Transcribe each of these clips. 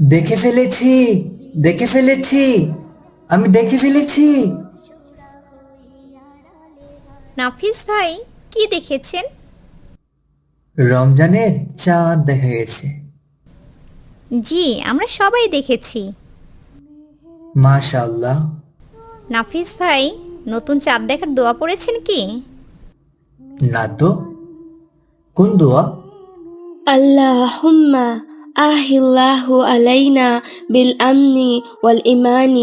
দেখে ফেলেছি, দেখে ফেলেছি, আমি দেখে ফেলেছি। নাফিস ভাই, কি দেখেছেন? রমজানের চাঁদ দেখা গেছে। জি, আমরা সবাই দেখেছি। মাশাআল্লাহ। নাফিস ভাই, নতুন চাঁদ দেখার দোয়া পড়েছেন কি? না তো, কোন দোয়া? اللهم الله علينا بالأمن والإيمان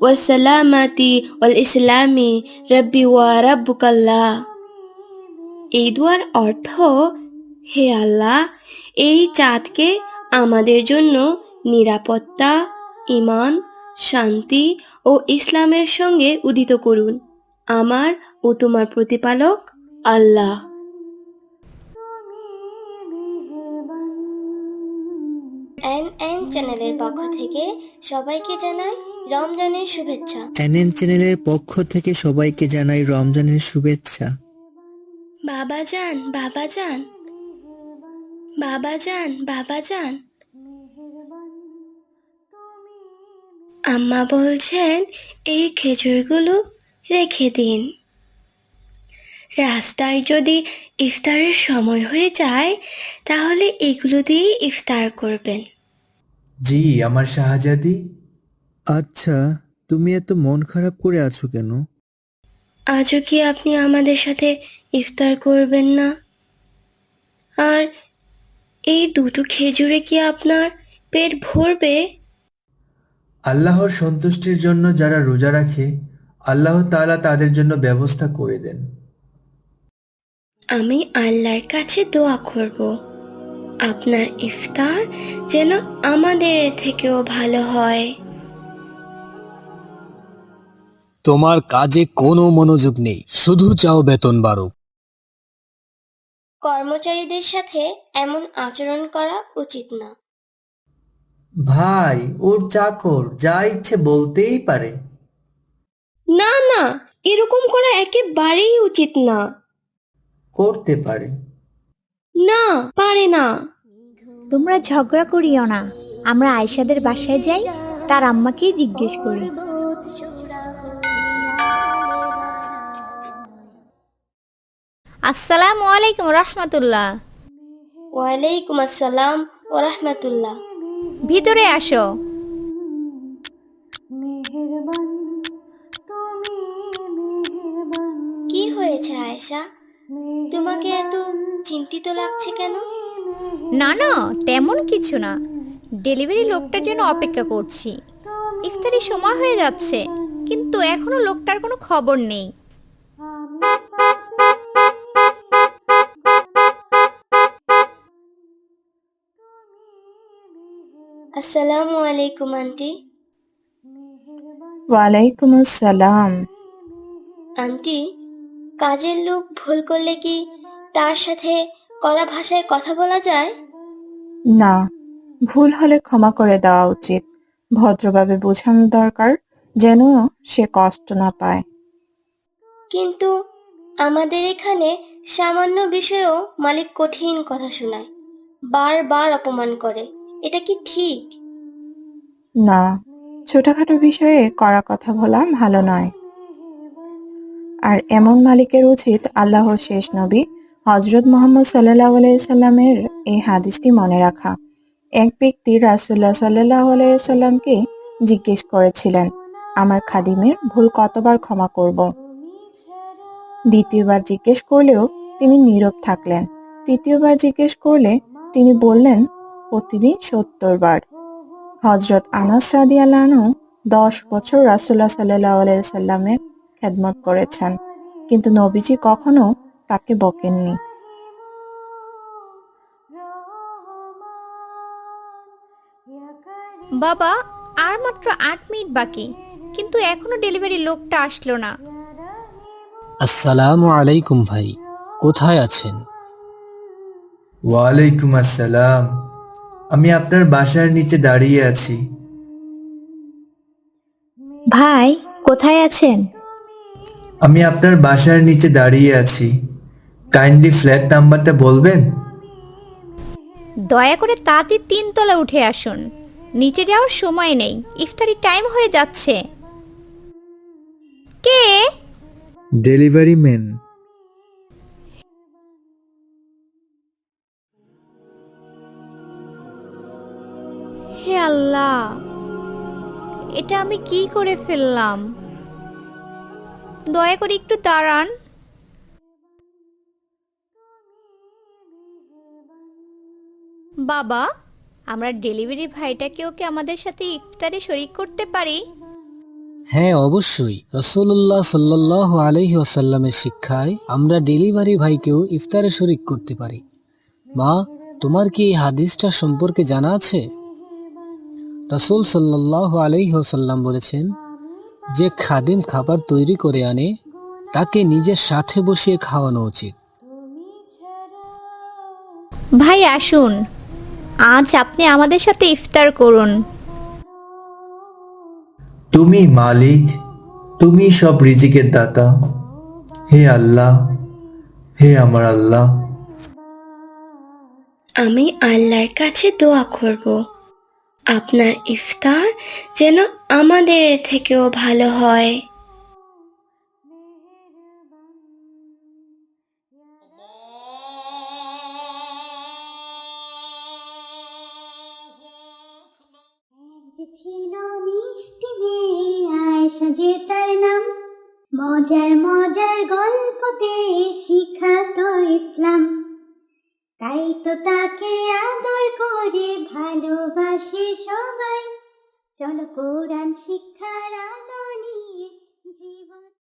والسلامة والإسلام ربي وربك الله। এই দুয়ার অর্থ, হে আল্লাহ, এই চাঁদকে আমাদের জন্য নিরাপত্তা, ঈমান, শান্তি ও ইসলামের সঙ্গে উদিত করুন। আমার ও তোমার প্রতিপালক আল্লাহ। এন চ্যানেলের পক্ষ থেকে সবাইকে জানাই রমজানের শুভেচ্ছা। এনএন চ্যানেলের পক্ষ থেকে সবাইকে জানাই রমজানের শুভেচ্ছা। বাবাজান, বাবাজান, বাবাজান, বাবাজান, আম্মা বলছেন এই খেজুরগুলো রেখে দিন। রাস্তায় যদি ইফতারের সময় হয়ে যায় তাহলে এগুলো দিয়ে ইফতার করবেন। জি আমার শাহজাদি। আচ্ছা, তুমি এত মন খারাপ করে আছো কেন? আজও কি আপনি আমাদের সাথে ইফতার করবেন না? আর এই দুটো খেজুরে কি আপনার পেট ভরবে? আল্লাহর সন্তুষ্টির জন্য যারা রোজা রাখে, আল্লাহ তাআলা তাদের জন্য ব্যবস্থা করে দেন। আমি আল্লাহর কাছে দোয়া করব আপনার ইফতার যেন আমাদের থেকেও ভালো হয়। তোমার কাজে কোনো মনোযোগ নেই, শুধু চাও বেতন বাড়ুক। কর্মচারীদের সাথে এমন আচরণ করা উচিত না। ভাই, ওর চাকর যা ইচ্ছে বলতেই পারে। না না, এরকম করা একেবারেই উচিত না। করতে পারে। না, পারে না। তোমরা ঝগড়া করিও না। আমরা আয়েশাদের বাসায় যাই, তার আম্মাকেই জিজ্ঞেস করি। আসসালামু আলাইকুম রহমতুল্লাহ। ওয়ালাইকুম আসসালাম ও রাহমাতুল্লাহ। ভিতরে আসো। কি হয়েছে আয়েশা? তোমাকে এত চিন্তিত লাগছে কেন? না না, তেমন কিছু না। ডেলিভারি লোকটার জন্য অপেক্ষা করছি। ইফতারির সময় হয়ে যাচ্ছে, কিন্তু এখনো লোকটার কোনো খবর নেই। আসসালামু আলাইকুম আন্টি। ওয়ালাইকুম আসসালাম। আন্টি, কাজের লোক ভুল করলে কি তার সাথে কড়া ভাষায় কথা বলা যায়? না, ভুল হলে ক্ষমা করে দেওয়া উচিত। ভদ্রভাবে বোঝানো দরকার, যেন সে কষ্ট না পায়। কিন্তু আমাদের এখানে সামান্য বিষয়েও মালিক কঠিন কথা শোনায়, বারবার অপমান করে। এটা কি ঠিক? না, ছোটখাটো বিষয়ে কড়া কথা বলা ভালো নয়। আর এমন মালিকের উচিত আল্লাহর শেষ নবী হযরত মুহাম্মদ সাল্লাল্লাহু আলাইহি সাল্লামের এই হাদিসটি মনে রাখা। এক ব্যক্তি রাসূলুল্লাহ সাল্লাল্লাহু আলাইহি সাল্লামকে জিজ্ঞেস করেছিলেন, আমার খাদিমের ভুল কতবার ক্ষমা করব? দ্বিতীয়বার জিজ্ঞেস করলেও তিনি নীরব থাকলেন। তৃতীয়বার জিজ্ঞেস করলে তিনি বললেন, প্রতিদিন ৭০ বার। হযরত আনাস রাদিয়াল্লাহু আনহু ১০ বছর রাসূলুল্লাহ সাল্লাল্লাহু আলাইহি সাল্লামের খেদমত করেছেন, কিন্তু নবীজি কখনো তাকে বকেননি। বাবা, আর মাত্র ৮ মিনিট বাকি, কিন্তু এখনো ডেলিভারি লোকটা আসলো না। আসসালামু আলাইকুম ভাই, কোথায় আছেন? ওয়ালাইকুম আসসালাম। আমি আপনার বাসার নিচে দাঁড়িয়ে আছি। ভাই, কোথায় আছেন? আমি আপনার বাসার নিচে দাঁড়িয়ে আছি। কাইন্ডলি ফ্ল্যাট নাম্বারটা বলবেন? দয়া করে তাড়াতাড়ি ৩ তলা উঠে আসুন। নিচে যাওয়ার সময় নেই, ইফতারি টাইম হয়ে যাচ্ছে। কে? Delivery man. হে আল্লাহ, এটা আমি কি করে ফেললাম? দয়া করে একটু দাঁড়ান। বাবা, আমরা ডেলিভারি ভাইটাকেও কি আমাদের সাথে ইফতারে শরিক করতে পারি? হ্যাঁ, অবশ্যই। রাসূলুল্লাহ সাল্লাল্লাহু আলাইহি ওয়াসাল্লামের শিক্ষায় আমরা ডেলিভারি ভাইকেও ইফতারে শরিক করতে পারি। মা, তোমার কি এই হাদিসটা সম্পর্কে জানা আছে? রাসূল সাল্লাল্লাহু আলাইহি ওয়াসাল্লাম বলেছেন, যে খাদিম খাবার তৈরি করে আনে তাকে নিজের সাথে বসিয়ে খাওয়ানো উচিত। ভাই আসুন, আজ আপনি আমাদের সাথে ইফতার করুন। তুমি মালিক, তুমি সব রিজিকের দাতা। হে আল্লাহ, হে আমার আল্লাহ। আমি আল্লাহর কাছে দোয়া করব আপনার ইফতার যেন আমাদের থেকেও ভালো হয়। যে ছিল মিষ্টি মেয়ে আয়েশা যে তার নাম, মজার মজার গল্পতে শিখাতো ইসলাম। তাই তো তাকে আদর করে ভালোবাসে সবাই। চলো কোরআন শিক্ষার আলো নিয়ে জীবন